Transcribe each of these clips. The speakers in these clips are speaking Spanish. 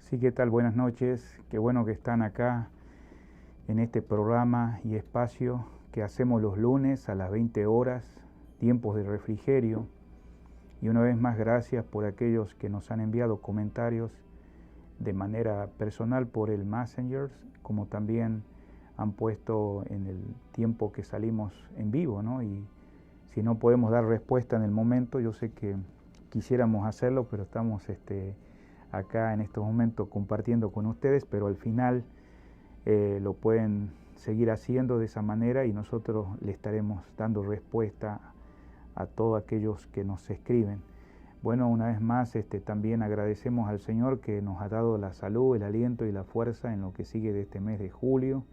Sí, ¿qué tal? Buenas noches. Qué bueno que están acá en este programa y espacio que hacemos los lunes a las 20 horas, tiempos de refrigerio. Y una vez más, gracias por aquellos que nos han enviado comentarios de manera personal por el Messenger, como también han puesto en el tiempo que salimos en vivo, ¿no? Y si no podemos dar respuesta en el momento, yo sé que quisiéramos hacerlo, pero estamos acá en estos momentos compartiendo con ustedes, pero al final lo pueden seguir haciendo de esa manera y nosotros le estaremos dando respuesta a todos aquellos que nos escriben. Bueno, una vez más también agradecemos al Señor que nos ha dado la salud, el aliento y la fuerza en lo que sigue de este mes de julio.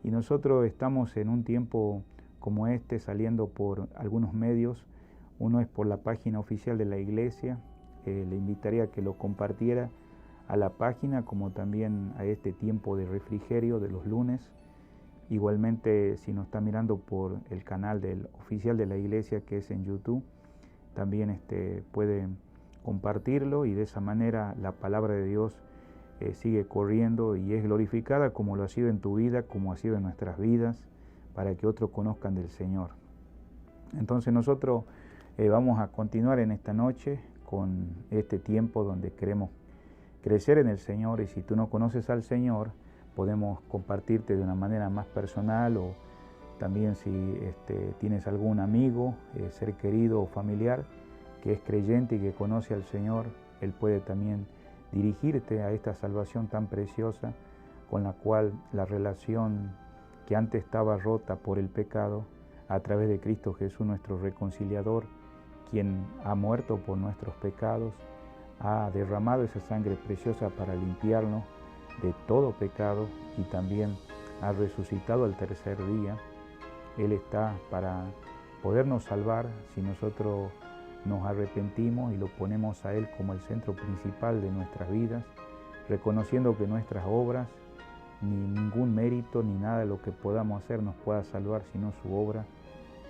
Y nosotros estamos en un tiempo como este saliendo por algunos medios. Uno es por la página oficial de la iglesia. Le invitaría a que lo compartiera a la página como también a este tiempo de refrigerio de los lunes. Igualmente, si nos está mirando por el canal del oficial de la iglesia, que es en YouTube, también puede compartirlo y de esa manera la palabra de Dios sigue corriendo y es glorificada como lo ha sido en tu vida, como ha sido en nuestras vidas, para que otros conozcan del Señor. Entonces nosotros vamos a continuar en esta noche con este tiempo donde queremos crecer en el Señor, y si tú no conoces al Señor, podemos compartirte de una manera más personal, o también si tienes algún amigo, ser querido o familiar que es creyente y que conoce al Señor, Él puede también dirigirte a esta salvación tan preciosa con la cual la relación que antes estaba rota por el pecado, a través de Cristo Jesús nuestro reconciliador, quien ha muerto por nuestros pecados, ha derramado esa sangre preciosa para limpiarnos de todo pecado y también ha resucitado al tercer día. Él está para podernos salvar si nosotros nos arrepentimos y lo ponemos a Él como el centro principal de nuestras vidas, reconociendo que nuestras obras, ni ningún mérito, ni nada de lo que podamos hacer nos pueda salvar, sino su obra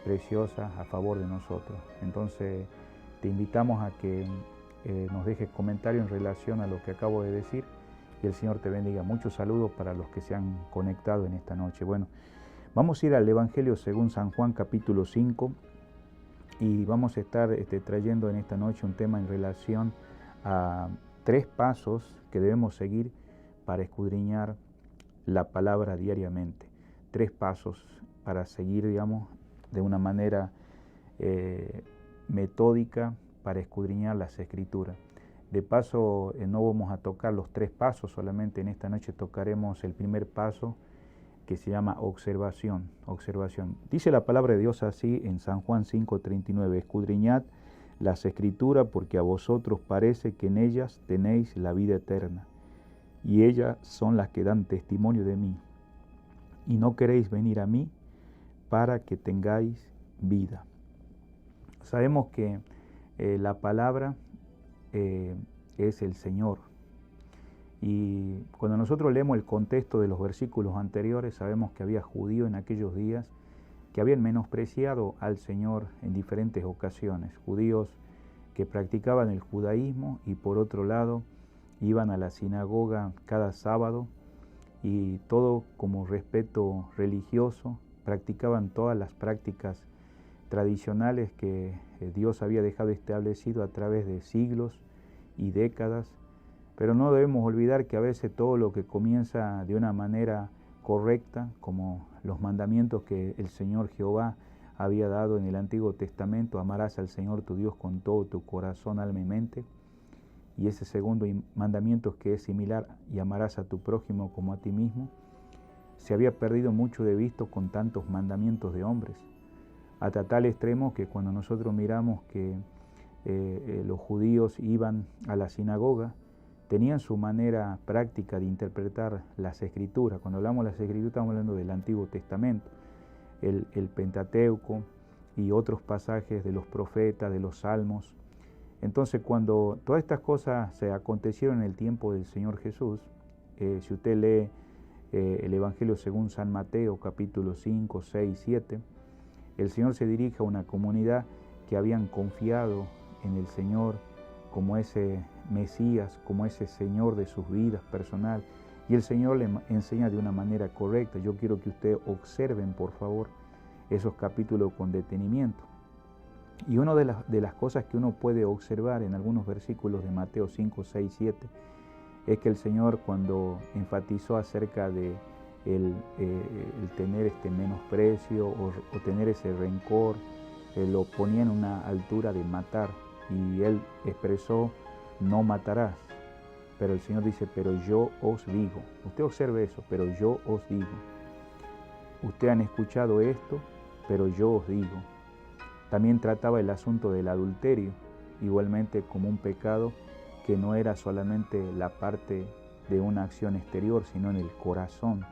preciosa a favor de nosotros. Entonces te invitamos a que nos dejes comentarios en relación a lo que acabo de decir y el Señor te bendiga. Muchos saludos para los que se han conectado en esta noche. Bueno, vamos a ir al Evangelio según San Juan capítulo 5 y vamos a estar trayendo en esta noche un tema en relación a 3 pasos que debemos seguir para escudriñar la palabra diariamente. 3 pasos para seguir, digamos, de una manera metódica para escudriñar las Escrituras. De paso, no vamos a tocar los 3 pasos, solamente en esta noche tocaremos el primer paso, que se llama observación. Dice la palabra de Dios así en San Juan 5:39, escudriñad las Escrituras porque a vosotros parece que en ellas tenéis la vida eterna, y ellas son las que dan testimonio de mí, y no queréis venir a mí para que tengáis vida. Sabemos que la palabra es el Señor. Y cuando nosotros leemos el contexto de los versículos anteriores, sabemos que había judíos en aquellos días que habían menospreciado al Señor en diferentes ocasiones. Judíos que practicaban el judaísmo y por otro lado iban a la sinagoga cada sábado y todo como respeto religioso, practicaban todas las prácticas tradicionales que Dios había dejado establecido a través de siglos y décadas. Pero no debemos olvidar que a veces todo lo que comienza de una manera correcta, como los mandamientos que el Señor Jehová había dado en el Antiguo Testamento, amarás al Señor tu Dios con todo tu corazón, alma y mente, y ese segundo mandamiento que es similar, y amarás a tu prójimo como a ti mismo, se había perdido mucho de vista con tantos mandamientos de hombres, hasta tal extremo que cuando nosotros miramos que los judíos iban a la sinagoga, tenían su manera práctica de interpretar las Escrituras. Cuando hablamos de las Escrituras estamos hablando del Antiguo Testamento, el Pentateuco y otros pasajes de los profetas, de los salmos. Entonces cuando todas estas cosas se acontecieron en el tiempo del Señor Jesús, si usted lee el Evangelio según San Mateo capítulo 5, 6, 7, el Señor se dirige a una comunidad que habían confiado en el Señor como ese Mesías, como ese Señor de sus vidas personal. Y el Señor le enseña de una manera correcta. Yo quiero que ustedes observen, por favor, esos capítulos con detenimiento. Y una de las cosas que uno puede observar en algunos versículos de Mateo 5, 6, 7, es que el Señor, cuando enfatizó acerca de el tener este menosprecio o tener ese rencor, lo ponía en una altura de matar. Y Él expresó, no matarás. Pero el Señor dice, pero yo os digo. Usted observe eso, pero yo os digo. Ustedes han escuchado esto, pero yo os digo. También trataba el asunto del adulterio, igualmente como un pecado que no era solamente la parte de una acción exterior, sino en el corazón,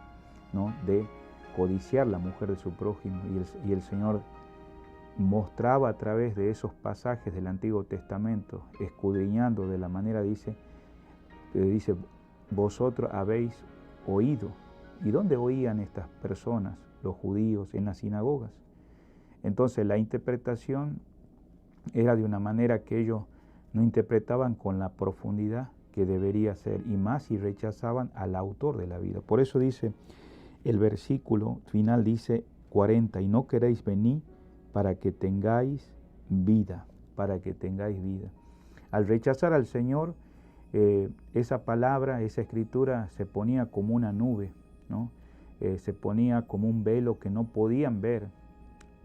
¿no? De codiciar la mujer de su prójimo. Y el Señor mostraba a través de esos pasajes del Antiguo Testamento, escudriñando de la manera, dice, vosotros habéis oído. ¿Y dónde oían estas personas, los judíos? En las sinagogas. Entonces la interpretación era de una manera que ellos no interpretaban con la profundidad que debería ser, y más si rechazaban al autor de la vida. Por eso dice el versículo final, dice 40, y no queréis venir para que tengáis vida, para que tengáis vida. Al rechazar al Señor, esa palabra, esa escritura se ponía como una nube, ¿no? Se ponía como un velo que no podían ver.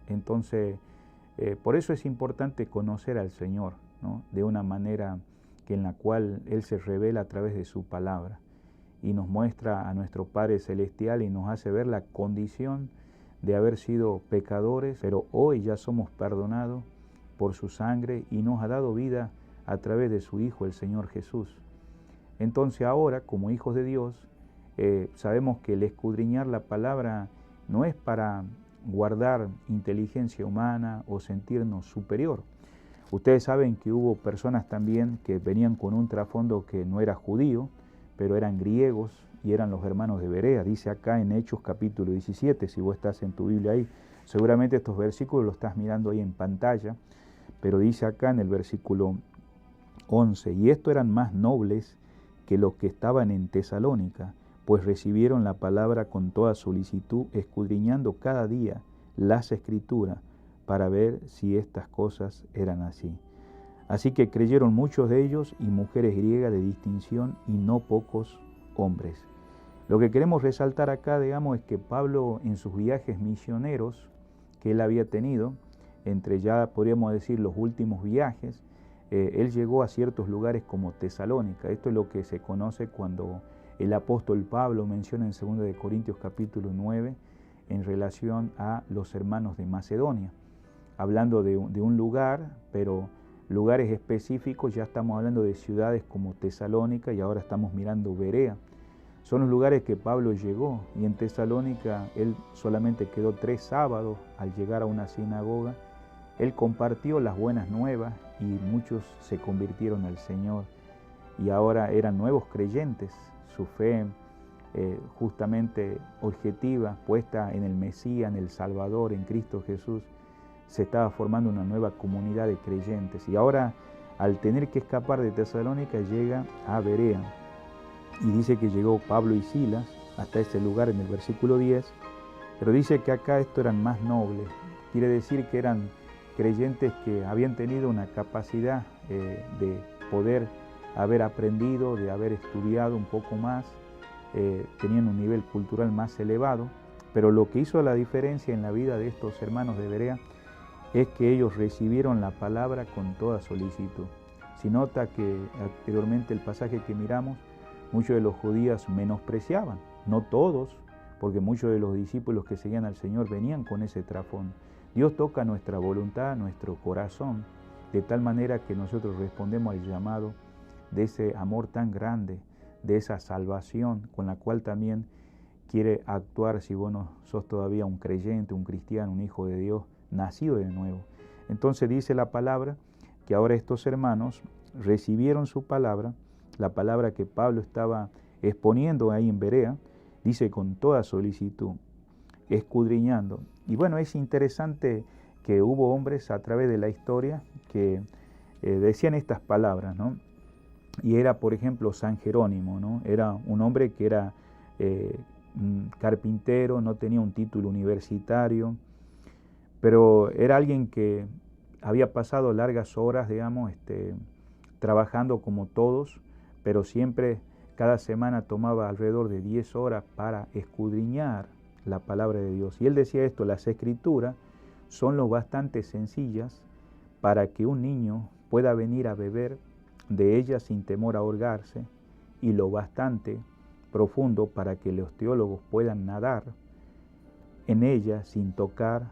Entonces, por eso es importante conocer al Señor, ¿no? De una manera en la cual Él se revela a través de su palabra y nos muestra a nuestro Padre Celestial y nos hace ver la condición de haber sido pecadores, pero hoy ya somos perdonados por su sangre y nos ha dado vida a través de su Hijo, el Señor Jesús. Entonces ahora, como hijos de Dios, sabemos que el escudriñar la palabra no es para guardar inteligencia humana o sentirnos superior. Ustedes saben que hubo personas también que venían con un trasfondo que no era judío, pero eran griegos y eran los hermanos de Berea. Dice acá en Hechos capítulo 17, si vos estás en tu Biblia ahí, seguramente estos versículos los estás mirando ahí en pantalla, pero dice acá en el versículo 11, y estos eran más nobles que los que estaban en Tesalónica, pues recibieron la palabra con toda solicitud, escudriñando cada día las Escrituras para ver si estas cosas eran así. Así que creyeron muchos de ellos y mujeres griegas de distinción y no pocos hombres. Lo que queremos resaltar acá, digamos, es que Pablo en sus viajes misioneros que él había tenido, entre ya podríamos decir los últimos viajes, él llegó a ciertos lugares como Tesalónica. Esto es lo que se conoce cuando el apóstol Pablo menciona en 2 de Corintios capítulo 9 en relación a los hermanos de Macedonia, hablando de un lugar, pero lugares específicos, ya estamos hablando de ciudades como Tesalónica y ahora estamos mirando Berea. Son los lugares que Pablo llegó y en Tesalónica él solamente quedó 3 sábados al llegar a una sinagoga. Él compartió las buenas nuevas y muchos se convirtieron al Señor y ahora eran nuevos creyentes. Su fe justamente objetiva, puesta en el Mesías, en el Salvador, en Cristo Jesús, se estaba formando una nueva comunidad de creyentes. Y ahora, al tener que escapar de Tesalónica, llega a Berea. Y dice que llegó Pablo y Silas hasta ese lugar en el versículo 10, pero dice que acá estos eran más nobles. Quiere decir que eran creyentes que habían tenido una capacidad de poder haber aprendido, de haber estudiado un poco más, tenían un nivel cultural más elevado, pero lo que hizo la diferencia en la vida de estos hermanos de Berea es que ellos recibieron la palabra con toda solicitud. Si nota que anteriormente el pasaje que miramos, muchos de los judíos menospreciaban, no todos, porque muchos de los discípulos que seguían al Señor venían con ese trasfondo. Dios toca nuestra voluntad, nuestro corazón, de tal manera que nosotros respondemos al llamado de ese amor tan grande, de esa salvación con la cual también quiere actuar si vos no sos todavía un creyente, un cristiano, un hijo de Dios, nacido de nuevo. Entonces dice la palabra que ahora estos hermanos recibieron su palabra, la palabra que Pablo estaba exponiendo ahí en Berea, dice con toda solicitud, escudriñando. Y bueno, es interesante que hubo hombres a través de la historia que decían estas palabras, ¿no? Y era, por ejemplo, San Jerónimo, ¿no? Era un hombre que era carpintero, no tenía un título universitario, pero era alguien que había pasado largas horas, digamos, trabajando como todos, pero siempre cada semana tomaba alrededor de 10 horas para escudriñar la palabra de Dios. Y él decía esto: las escrituras son lo bastante sencillas para que un niño pueda venir a beber de ellas sin temor a ahogarse, y lo bastante profundo para que los teólogos puedan nadar en ella sin tocar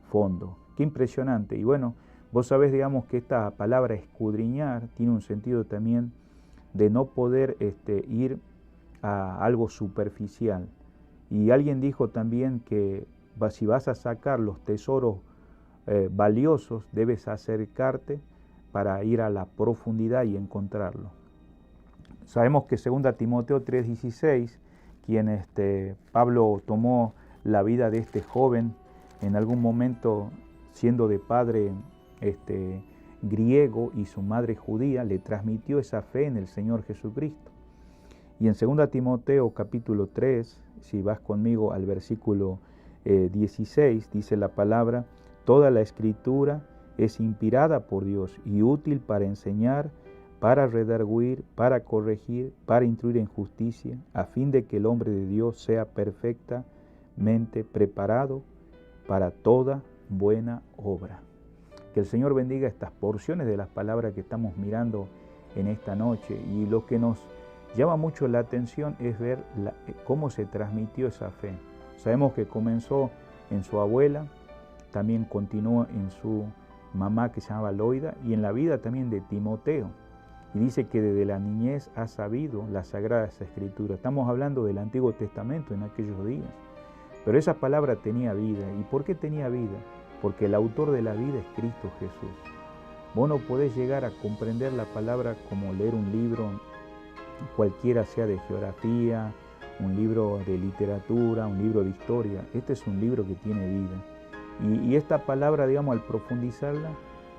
fondo. Qué impresionante. Y bueno, vos sabés, digamos, que esta palabra escudriñar tiene un sentido también de no poder ir a algo superficial. Y alguien dijo también que si vas a sacar los tesoros valiosos, debes acercarte para ir a la profundidad y encontrarlo. Sabemos que 2 Timoteo 3:16, quien Pablo tomó la vida de este joven en algún momento, siendo de padre griego y su madre judía, le transmitió esa fe en el Señor Jesucristo. Y en 2 Timoteo capítulo 3, si vas conmigo al versículo 16, dice la palabra: toda la escritura es inspirada por Dios y útil para enseñar, para redarguir, para corregir, para instruir en justicia, a fin de que el hombre de Dios sea perfectamente preparado para toda buena obra. Que el Señor bendiga estas porciones de las palabras que estamos mirando en esta noche. Y lo que nos llama mucho la atención es ver cómo se transmitió esa fe. Sabemos que comenzó en su abuela, también continuó en su mamá, que se llamaba Loida, y en la vida también de Timoteo. Y dice que desde la niñez ha sabido las Sagradas Escrituras. Estamos hablando del Antiguo Testamento en aquellos días. Pero esa palabra tenía vida. ¿Y por qué tenía vida? Porque el autor de la vida es Cristo Jesús. Vos no podés llegar a comprender la palabra como leer un libro, cualquiera sea de geografía, un libro de literatura, un libro de historia. Este es un libro que tiene vida. Y esta palabra, digamos, al profundizarla,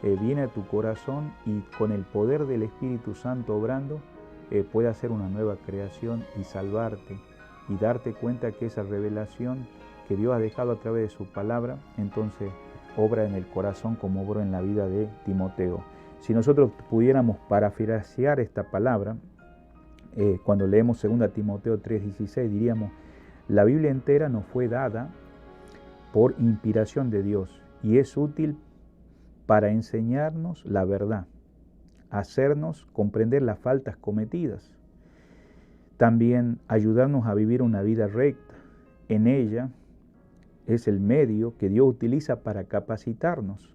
viene a tu corazón, y con el poder del Espíritu Santo obrando, puede hacer una nueva creación y salvarte, y darte cuenta que esa revelación que Dios ha dejado a través de su palabra, entonces obra en el corazón como obró en la vida de Timoteo. Si nosotros pudiéramos parafrasear esta palabra, cuando leemos 2 Timoteo 3:16, diríamos: la Biblia entera nos fue dada por inspiración de Dios y es útil para enseñarnos la verdad, hacernos comprender las faltas cometidas, también ayudarnos a vivir una vida recta. En ella es el medio que Dios utiliza para capacitarnos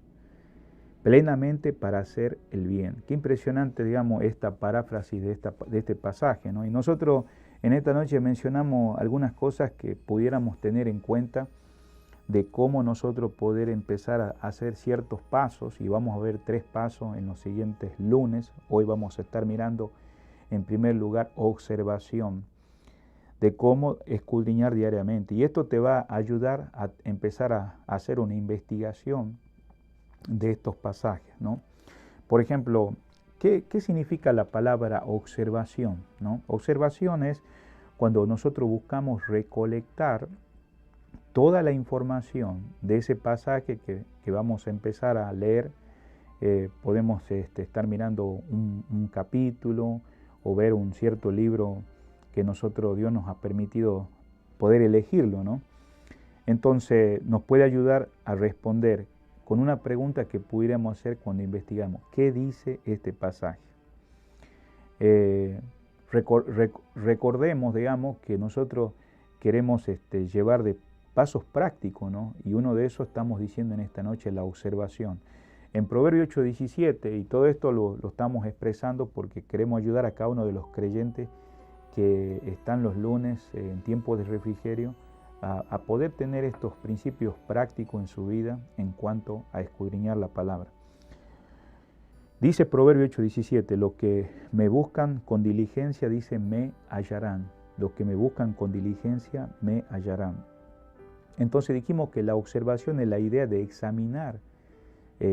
plenamente para hacer el bien. Qué impresionante, digamos, esta paráfrasis de este pasaje, ¿no? Y nosotros en esta noche mencionamos algunas cosas que pudiéramos tener en cuenta de cómo nosotros poder empezar a hacer ciertos pasos, y vamos a ver 3 pasos en los siguientes lunes. Hoy vamos a estar mirando, en primer lugar, observación, de cómo escudriñar diariamente. Y esto te va a ayudar a empezar a hacer una investigación de estos pasajes, ¿no? Por ejemplo, ¿qué significa la palabra observación, ¿no? Observación es cuando nosotros buscamos recolectar toda la información de ese pasaje que vamos a empezar a leer. Podemos estar mirando un capítulo o ver un cierto libro que Dios nos ha permitido poder elegirlo, ¿no? Entonces nos puede ayudar a responder con una pregunta que pudiéramos hacer cuando investigamos: ¿qué dice este pasaje? Recordemos, digamos, que nosotros queremos llevar de pasos prácticos, ¿no? Y uno de esos estamos diciendo en esta noche: la observación. En Proverbios 8:17, y todo esto lo estamos expresando porque queremos ayudar a cada uno de los creyentes que están los lunes en tiempo de refrigerio a poder tener estos principios prácticos en su vida en cuanto a escudriñar la palabra. Dice Proverbios 8:17: los que me buscan con diligencia, dice, me hallarán. Los que me buscan con diligencia, me hallarán. Entonces dijimos que la observación es la idea de examinar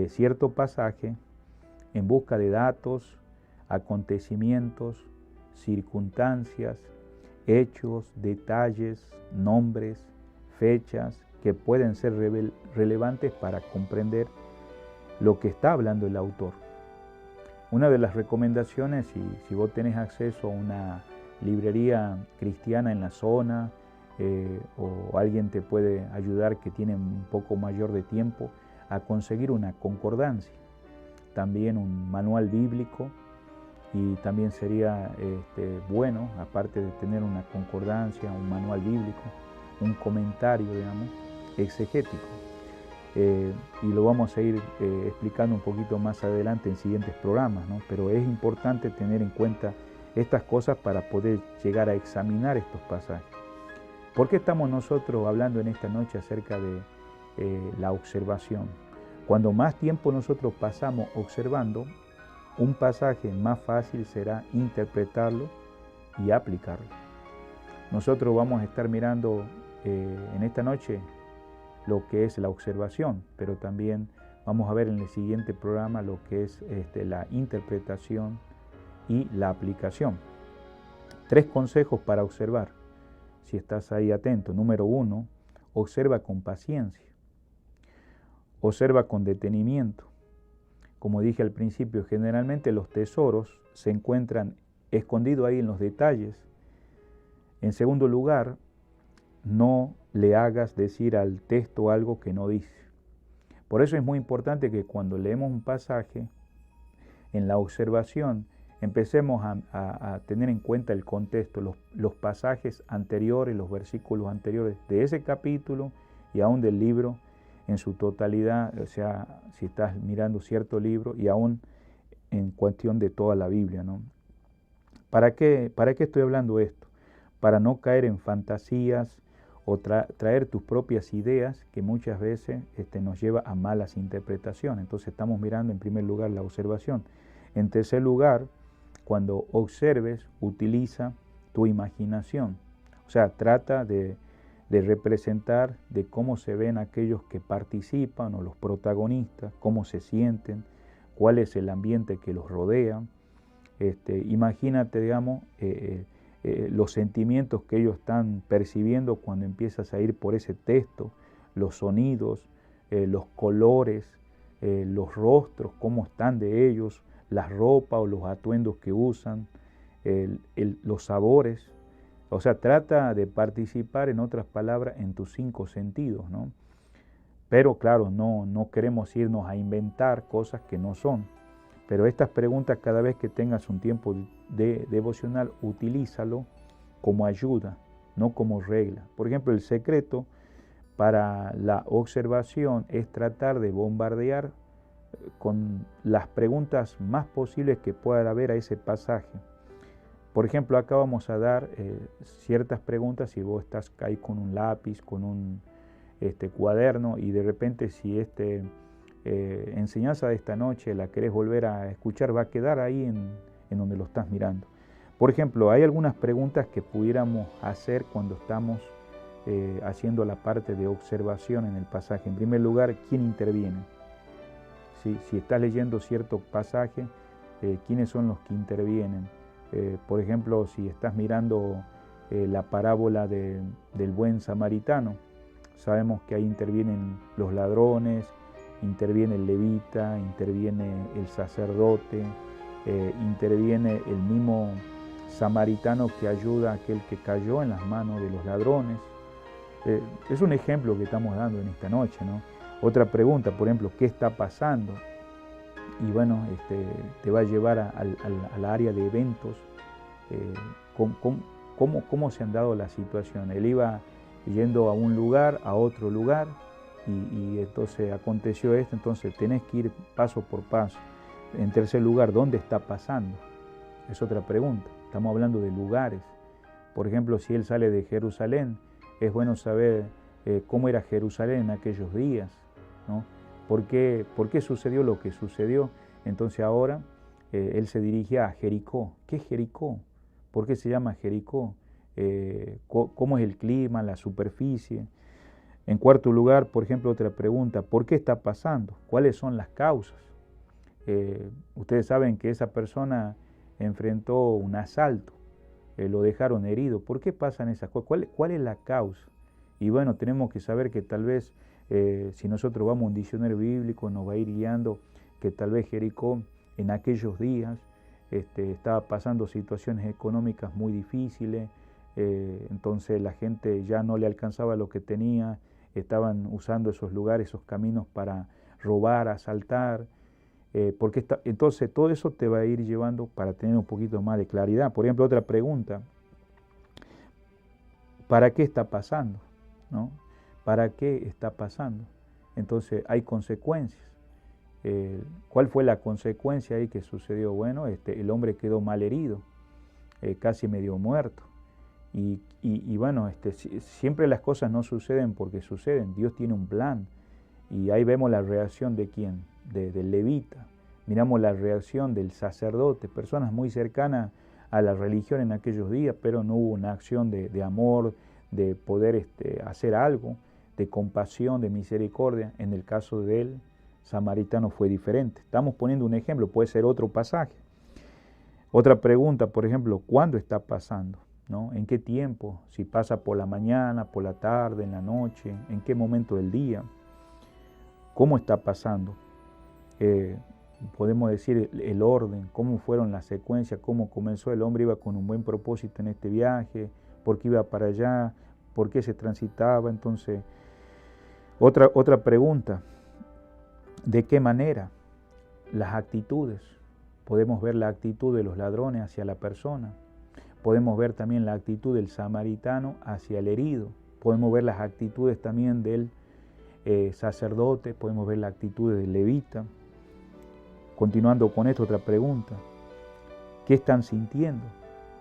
cierto pasaje en busca de datos, acontecimientos, circunstancias, hechos, detalles, nombres, fechas que pueden ser relevantes para comprender lo que está hablando el autor. Una de las recomendaciones, si vos tenés acceso a una librería cristiana en la zona, o alguien te puede ayudar que tiene un poco mayor de tiempo, a conseguir una concordancia, también un manual bíblico, y también sería bueno, aparte de tener una concordancia, un manual bíblico, un comentario, digamos, exegético. Y lo vamos a ir explicando un poquito más adelante en siguientes programas, ¿no? Pero es importante tener en cuenta estas cosas para poder llegar a examinar estos pasajes. ¿Por qué estamos nosotros hablando en esta noche acerca de la observación? Cuando más tiempo nosotros pasamos observando un pasaje, más fácil será interpretarlo y aplicarlo. Nosotros vamos a estar mirando en esta noche lo que es la observación, pero también vamos a ver en el siguiente programa lo que es la interpretación y la aplicación. 3 consejos para observar, si estás ahí atento. Número 1, observa con paciencia, observa con detenimiento. Como dije al principio, generalmente los tesoros se encuentran escondidos ahí en los detalles. En segundo lugar, no le hagas decir al texto algo que no dice. Por eso es muy importante que cuando leemos un pasaje, en la observación, empecemos a tener en cuenta el contexto, los pasajes anteriores, los versículos anteriores de ese capítulo y aún del libro en su totalidad, o sea, si estás mirando cierto libro y aún en cuestión de toda la Biblia, ¿no? ¿Para qué estoy hablando esto? Para no caer en fantasías o traer tus propias ideas que muchas veces nos lleva a malas interpretaciones. Entonces estamos mirando en primer lugar la observación. En tercer lugar, cuando observes, utiliza tu imaginación. O sea, trata de representar de cómo se ven aquellos que participan o los protagonistas, cómo se sienten, cuál es el ambiente que los rodea. Imagínate, digamos, los sentimientos que ellos están percibiendo cuando empiezas a ir por ese texto, los sonidos, los colores, los rostros, cómo están de ellos, las ropas o los atuendos que usan, los sabores. O sea, trata de participar, en otras palabras, en tus 5 sentidos, ¿no? Pero claro, no queremos irnos a inventar cosas que no son. Pero estas preguntas, cada vez que tengas un tiempo de devocional, utilízalo como ayuda, no como regla. Por ejemplo, el secreto para la observación es tratar de bombardear con las preguntas más posibles que pueda haber a ese pasaje. Por ejemplo, acá vamos a dar ciertas preguntas. Si vos estás ahí con un lápiz, con un cuaderno, y de repente si enseñanza de esta noche la querés volver a escuchar, va a quedar ahí en donde lo estás mirando. Por ejemplo, hay algunas preguntas que pudiéramos hacer cuando estamos haciendo la parte de observación en el pasaje. En primer lugar, ¿quién interviene? Si estás leyendo cierto pasaje, ¿quiénes son los que intervienen? Por ejemplo, si estás mirando la parábola del buen samaritano, sabemos que ahí intervienen los ladrones, interviene el levita, interviene el sacerdote, interviene el mismo samaritano que ayuda a aquel que cayó en las manos de los ladrones. Es un ejemplo que estamos dando en esta noche, ¿no? Otra pregunta, por ejemplo, ¿qué está pasando? Y bueno, te va a llevar al área de eventos. ¿Cómo se han dado las situaciones? Él iba yendo a un lugar, a otro lugar, y entonces aconteció esto, entonces tenés que ir paso por paso. En tercer lugar, ¿dónde está pasando? Es otra pregunta. Estamos hablando de lugares. Por ejemplo, si él sale de Jerusalén, es bueno saber cómo era Jerusalén en aquellos días, ¿no? ¿Por qué sucedió lo que sucedió? Entonces ahora él se dirigía a Jericó. ¿Qué es Jericó? ¿Por qué se llama Jericó? ¿Cómo es el clima, la superficie? En cuarto lugar, por ejemplo, otra pregunta, ¿por qué está pasando? ¿Cuáles son las causas? Ustedes saben que esa persona enfrentó un asalto, lo dejaron herido. ¿Por qué pasan esas cosas? ¿Cuál es la causa? Y bueno, tenemos que saber que tal vez si nosotros vamos a un diccionario bíblico nos va a ir guiando que tal vez Jericó en aquellos días estaba pasando situaciones económicas muy difíciles, entonces la gente ya no le alcanzaba lo que tenía, estaban usando esos lugares, esos caminos para robar, asaltar, entonces todo eso te va a ir llevando para tener un poquito más de claridad. Por ejemplo, otra pregunta, ¿para qué está pasando? ¿No? ¿Para qué está pasando? Entonces hay consecuencias. ¿Cuál fue la consecuencia ahí que sucedió? Bueno, el hombre quedó mal herido, casi medio muerto. Y bueno, siempre las cosas no suceden porque suceden. Dios tiene un plan. Y ahí vemos la reacción de quién, del levita. Miramos la reacción del sacerdote, personas muy cercanas a la religión en aquellos días, pero no hubo una acción de amor, de poder hacer algo, de compasión, de misericordia. En el caso del samaritano fue diferente. Estamos poniendo un ejemplo, puede ser otro pasaje. Otra pregunta, por ejemplo, ¿cuándo está pasando? ¿No? ¿En qué tiempo? Si pasa por la mañana, por la tarde, en la noche, ¿en qué momento del día? ¿Cómo está pasando? Podemos decir el orden, cómo fueron las secuencias, cómo comenzó. El hombre iba con un buen propósito en este viaje, por qué iba para allá, por qué se transitaba. Entonces, otra pregunta, ¿de qué manera? Las actitudes. Podemos ver la actitud de los ladrones hacia la persona. Podemos ver también la actitud del samaritano hacia el herido. Podemos ver las actitudes también del sacerdote. Podemos ver la actitud del levita. Continuando con esto, otra pregunta. ¿Qué están sintiendo?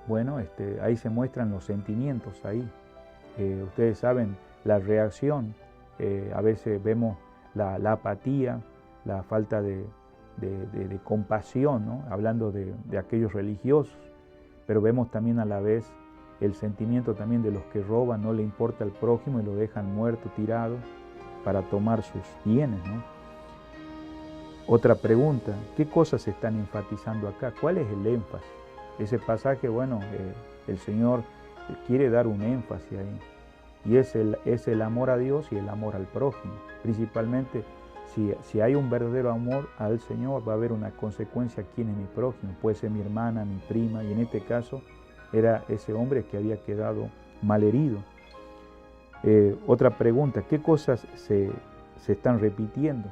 Bueno, ahí se muestran los sentimientos ahí. Ustedes saben, la reacción. A veces vemos la apatía, la falta de compasión, ¿no? Hablando de aquellos religiosos, pero vemos también a la vez el sentimiento también de los que roban, no le importa al prójimo y lo dejan muerto, tirado, para tomar sus bienes, ¿no? Otra pregunta, ¿qué cosas se están enfatizando acá? ¿Cuál es el énfasis? Ese pasaje, bueno, el Señor quiere dar un énfasis ahí, y es el amor a Dios y el amor al prójimo. Principalmente, si hay un verdadero amor al Señor, va a haber una consecuencia. ¿Quién es mi prójimo? Puede ser mi hermana, mi prima, y en este caso era ese hombre que había quedado malherido. Otra pregunta, ¿qué cosas se están repitiendo?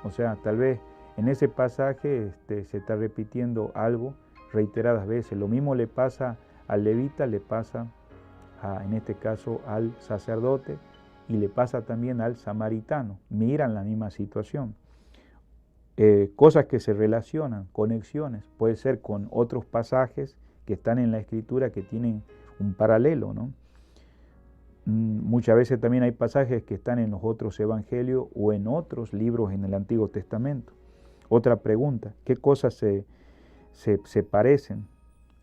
O sea, tal vez en ese pasaje se está repitiendo algo reiteradas veces. Lo mismo le pasa al levita, le pasa en este caso al sacerdote, y le pasa también al samaritano. Miran la misma situación. Cosas que se relacionan, conexiones, puede ser con otros pasajes que están en la Escritura que tienen un paralelo, ¿no? Muchas veces también hay pasajes que están en los otros evangelios o en otros libros en el Antiguo Testamento. Otra pregunta, ¿qué cosas se parecen?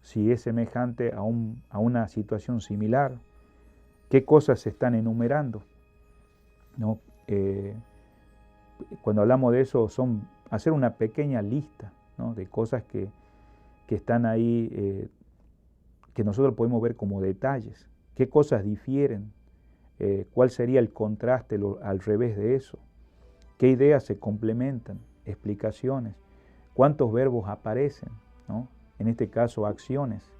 Si es semejante a una situación similar, ¿qué cosas se están enumerando? ¿No? Cuando hablamos de eso, son hacer una pequeña lista, ¿no? De cosas que están ahí, que nosotros podemos ver como detalles. ¿Qué cosas difieren? ¿Cuál sería el contraste al revés de eso? ¿Qué ideas se complementan? Explicaciones. ¿Cuántos verbos aparecen, ¿no? En este caso, acciones.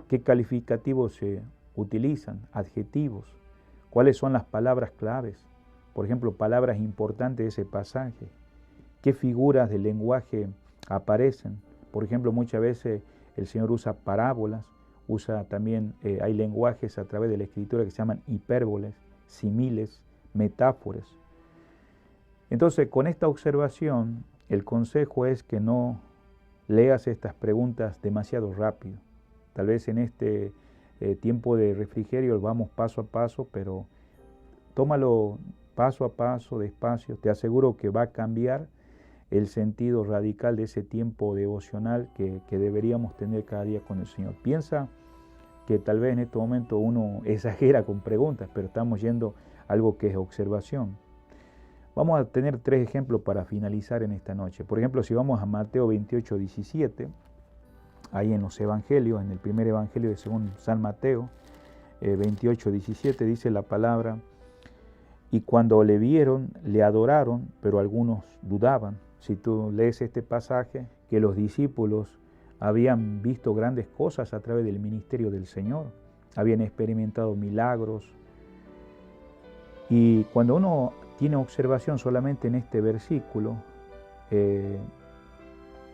¿Qué calificativos se utilizan? Adjetivos. ¿Cuáles son las palabras claves? Por ejemplo, palabras importantes de ese pasaje. ¿Qué figuras del lenguaje aparecen? Por ejemplo, muchas veces el Señor usa parábolas, usa también, hay lenguajes a través de la Escritura que se llaman hipérboles, símiles, metáforas. Entonces, con esta observación, el consejo es que no leas estas preguntas demasiado rápido. Tal vez en este tiempo de refrigerio vamos paso a paso, pero tómalo paso a paso, despacio. Te aseguro que va a cambiar el sentido radical de ese tiempo devocional que deberíamos tener cada día con el Señor. Piensa que tal vez en este momento uno exagera con preguntas, pero estamos yendo a algo que es observación. Vamos a tener 3 ejemplos para finalizar en esta noche. Por ejemplo, si vamos a Mateo 28, 17, ahí en los evangelios, en el primer evangelio de según San Mateo, 28, 17, dice la palabra: y cuando le vieron, le adoraron, pero algunos dudaban. Si tú lees este pasaje, que los discípulos habían visto grandes cosas a través del ministerio del Señor, habían experimentado milagros, y cuando uno tiene observación solamente en este versículo,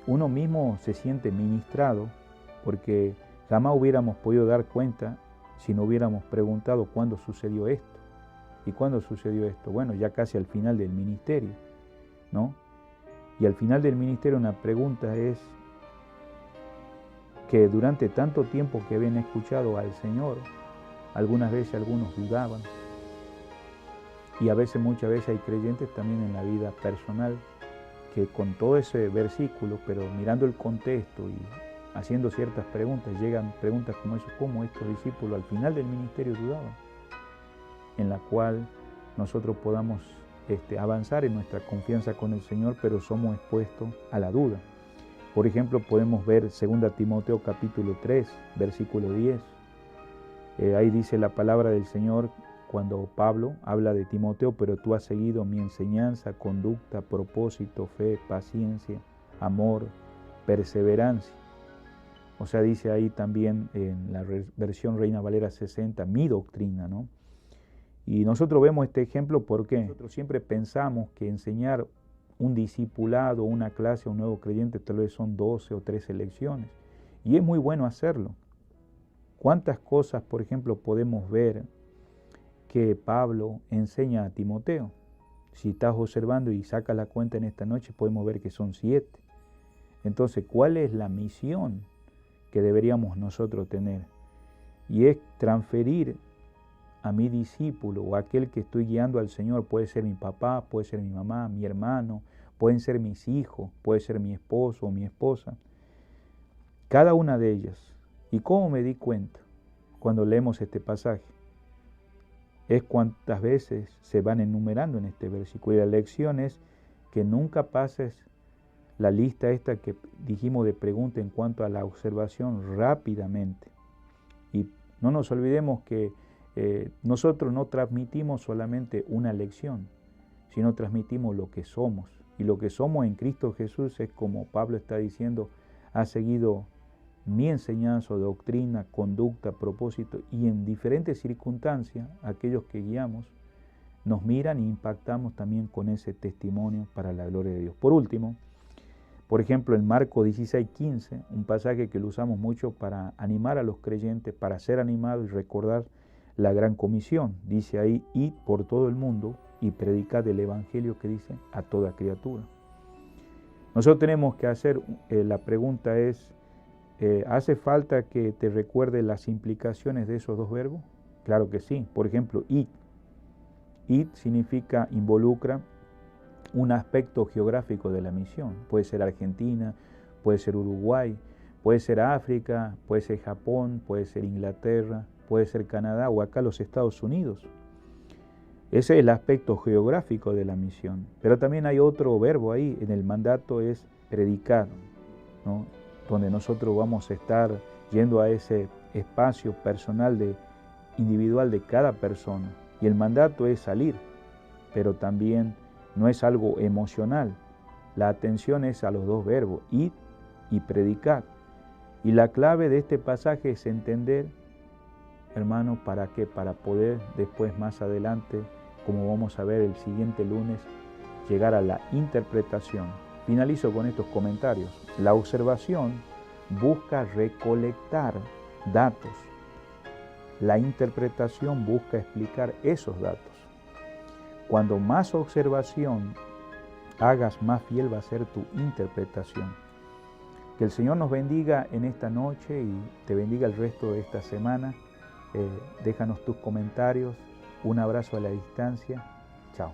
uno mismo se siente ministrado, porque jamás hubiéramos podido dar cuenta si no hubiéramos preguntado cuándo sucedió esto. ¿Y cuándo sucedió esto? Bueno, ya casi al final del ministerio, ¿no? Y al final del ministerio una pregunta es que durante tanto tiempo que habían escuchado al Señor, algunas veces algunos dudaban. Y a veces, muchas veces hay creyentes también en la vida personal que con todo ese versículo, pero mirando el contexto y haciendo ciertas preguntas, llegan preguntas como eso: ¿cómo estos discípulos al final del ministerio dudaban? En la cual nosotros podamos avanzar en nuestra confianza con el Señor, pero somos expuestos a la duda. Por ejemplo, podemos ver 2 Timoteo capítulo 3, versículo 10. Ahí dice la palabra del Señor cuando Pablo habla de Timoteo: pero tú has seguido mi enseñanza, conducta, propósito, fe, paciencia, amor, perseverancia. O sea, dice ahí también en la versión Reina Valera 60, mi doctrina, ¿no? Y nosotros vemos este ejemplo porque nosotros siempre pensamos que enseñar un discipulado, una clase a un nuevo creyente tal vez son 12 o 13 lecciones. Y es muy bueno hacerlo. ¿Cuántas cosas, por ejemplo, podemos ver que Pablo enseña a Timoteo? Si estás observando y sacas la cuenta en esta noche, podemos ver que son 7. Entonces, ¿cuál es la misión que deberíamos nosotros tener? Y es transferir a mi discípulo o a aquel que estoy guiando al Señor. Puede ser mi papá, puede ser mi mamá, mi hermano, pueden ser mis hijos, puede ser mi esposo o mi esposa. Cada una de ellas. ¿Y cómo me di cuenta cuando leemos este pasaje? Es cuántas veces se van enumerando en este versículo. Y la lección es que nunca pases la lista esta que dijimos de pregunta en cuanto a la observación rápidamente. Y no nos olvidemos que nosotros no transmitimos solamente una lección, sino transmitimos lo que somos. Y lo que somos en Cristo Jesús es, como Pablo está diciendo, ha seguido mi enseñanza, doctrina, conducta, propósito, y en diferentes circunstancias, aquellos que guiamos nos miran e impactamos también con ese testimonio para la gloria de Dios. Por último, por ejemplo, en Marcos 16:15, un pasaje que lo usamos mucho para animar a los creyentes, para ser animados y recordar la gran comisión. Dice ahí: id por todo el mundo y predicad el evangelio, que dice, a toda criatura. Nosotros tenemos que hacer, la pregunta es, ¿hace falta que te recuerde las implicaciones de esos dos verbos? Claro que sí. Por ejemplo, id. Id significa, involucra un aspecto geográfico de la misión. Puede ser Argentina, puede ser Uruguay, puede ser África, puede ser Japón, puede ser Inglaterra, puede ser Canadá o acá los Estados Unidos. Ese es el aspecto geográfico de la misión. Pero también hay otro verbo ahí, en el mandato es predicar, ¿no? Donde nosotros vamos a estar yendo a ese espacio personal, individual de cada persona. Y el mandato es salir, pero también no es algo emocional. La atención es a los dos verbos, ir y predicar. Y la clave de este pasaje es entender, hermano, ¿para qué? Para poder después, más adelante, como vamos a ver el siguiente lunes, llegar a la interpretación. Finalizo con estos comentarios. La observación busca recolectar datos. La interpretación busca explicar esos datos. Cuando más observación hagas, más fiel va a ser tu interpretación. Que el Señor nos bendiga en esta noche y te bendiga el resto de esta semana. Déjanos tus comentarios. Un abrazo a la distancia. Chao.